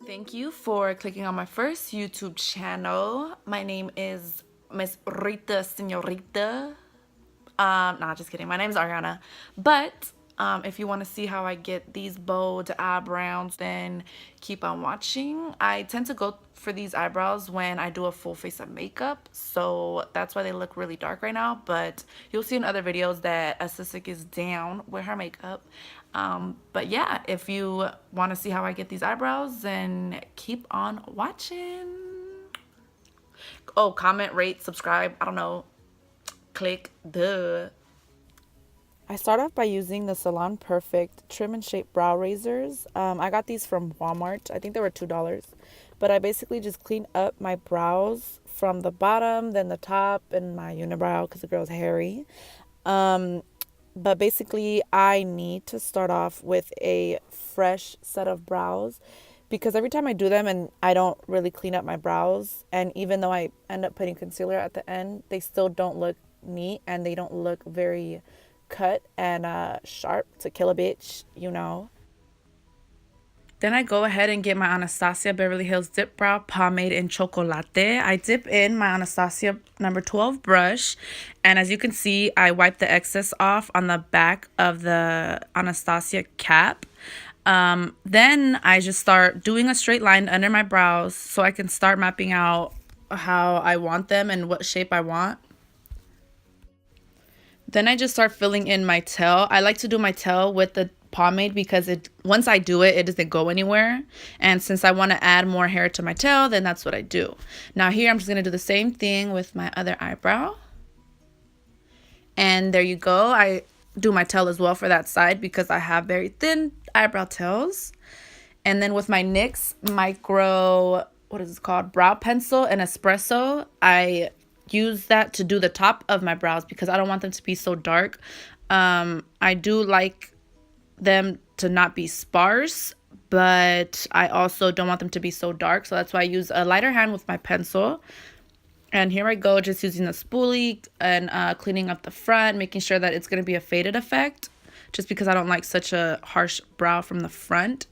Thank you for clicking on my first YouTube channel. My name is Miss Rita Senorita. Nah, just kidding. My name is Ariana. But if you want to see how I get these bold eyebrows, then keep on watching. I tend to go for these eyebrows when I do a full face of makeup, so that's why they look really dark right now. But you'll see in other videos that Assisik is down with her makeup. But yeah, if you want to see how I get these eyebrows, then keep on watching. Oh, comment, rate, subscribe. I don't know. Click the. I start off by using the Salon Perfect Trim and Shape Brow Razors. I got these from Walmart. I think they were $2. But I basically just clean up my brows from the bottom, then the top, and my unibrow because the girl's hairy. But basically, I need to start off with a fresh set of brows because every time I do them and I don't really clean up my brows, and even though I end up putting concealer at the end, they still don't look neat and they don't look very cut and sharp to kill a bitch, you know. Then I go ahead and get my Anastasia Beverly Hills Dip Brow Pomade in Chocolate. I dip in my Anastasia number 12 brush, and as you can see, I wipe the excess off on the back of the Anastasia cap. Then I just start doing a straight line under my brows so I can start mapping out how I want them and what shape I want. Then I just start filling in my tail. I like to do my tail with the pomade because once I do it, it doesn't go anywhere. And since I want to add more hair to my tail, then that's what I do. Now here I'm just going to do the same thing with my other eyebrow. And there you go. I do my tail as well for that side because I have very thin eyebrow tails. And then with my NYX Micro, what is this called? Brow pencil and espresso, I use that to do the top of my brows because I don't want them to be so dark. I do like them to not be sparse, but I also don't want them to be so dark. So that's why I use a lighter hand with my pencil. And here I go, just using the spoolie and cleaning up the front, making sure that it's going to be a faded effect, just because I don't like such a harsh brow from the front.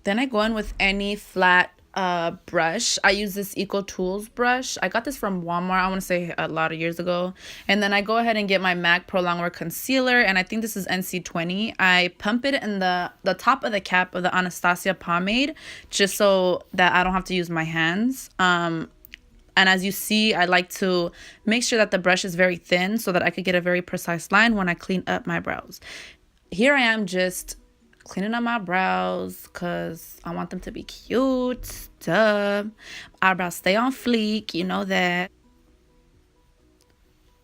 Then I go in with any flat brush. I use this Eco Tools brush. I got this from Walmart, I want to say a lot of years ago. And then I go ahead and get my MAC Pro Longwear Concealer, and I think this is NC20. I pump it in the top of the cap of the Anastasia pomade just so that I don't have to use my hands. And as you see, I like to make sure that the brush is very thin so that I could get a very precise line when I clean up my brows. Here I am just cleaning up my brows because I want them to be cute. Duh. Eyebrows stay on fleek, you know that.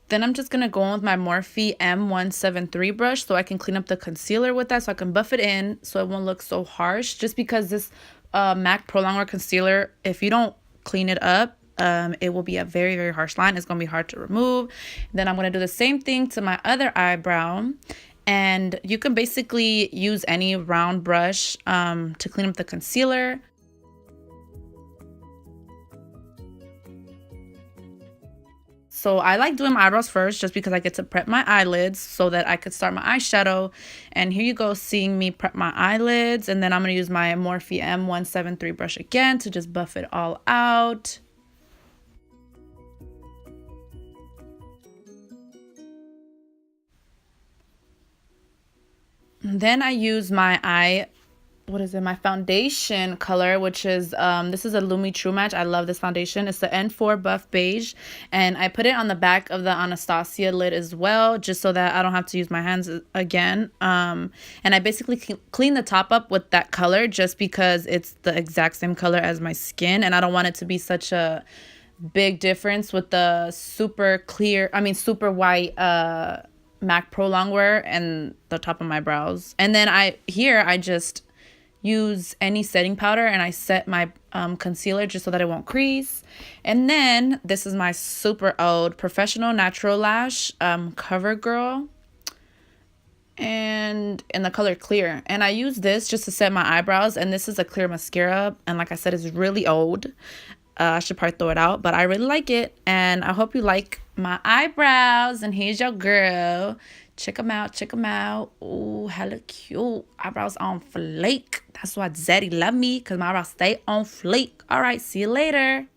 Then I'm just going to go in with my Morphe M173 brush so I can clean up the concealer with that so I can buff it in so it won't look so harsh. Just because this MAC Pro Longwear Concealer, if you don't clean it up, it will be a very, very harsh line. It's going to be hard to remove. Then I'm going to do the same thing to my other eyebrow. And you can basically use any round brush to clean up the concealer. So I like doing my eyebrows first just because I get to prep my eyelids so that I could start my eyeshadow. And here you go, seeing me prep my eyelids. And then I'm going to use my Morphe M173 brush again to just buff it all out. Then I use my my foundation color, which is this is a Lumi True Match. I love this foundation. It's the N4 Buff Beige, and I put it on the back of the Anastasia lid as well, just so that I don't have to use my hands again. And I basically clean the top up with that color just because it's the exact same color as my skin, and I don't want it to be such a big difference with the super white MAC Pro Longwear and the top of my brows. And then I just use any setting powder and I set my concealer just so that it won't crease. And then this is my super old Professional Natural Lash CoverGirl, and in the color Clear. And I use this just to set my eyebrows, and this is a clear mascara, and like I said, it's really old. I should probably throw it out, but I really like it. And I hope you like my eyebrows. And here's your girl. Check them out. Check them out. Ooh, hella cute. Eyebrows on flake. That's why Zeddy love me, because my eyebrows stay on flake. All right, see you later.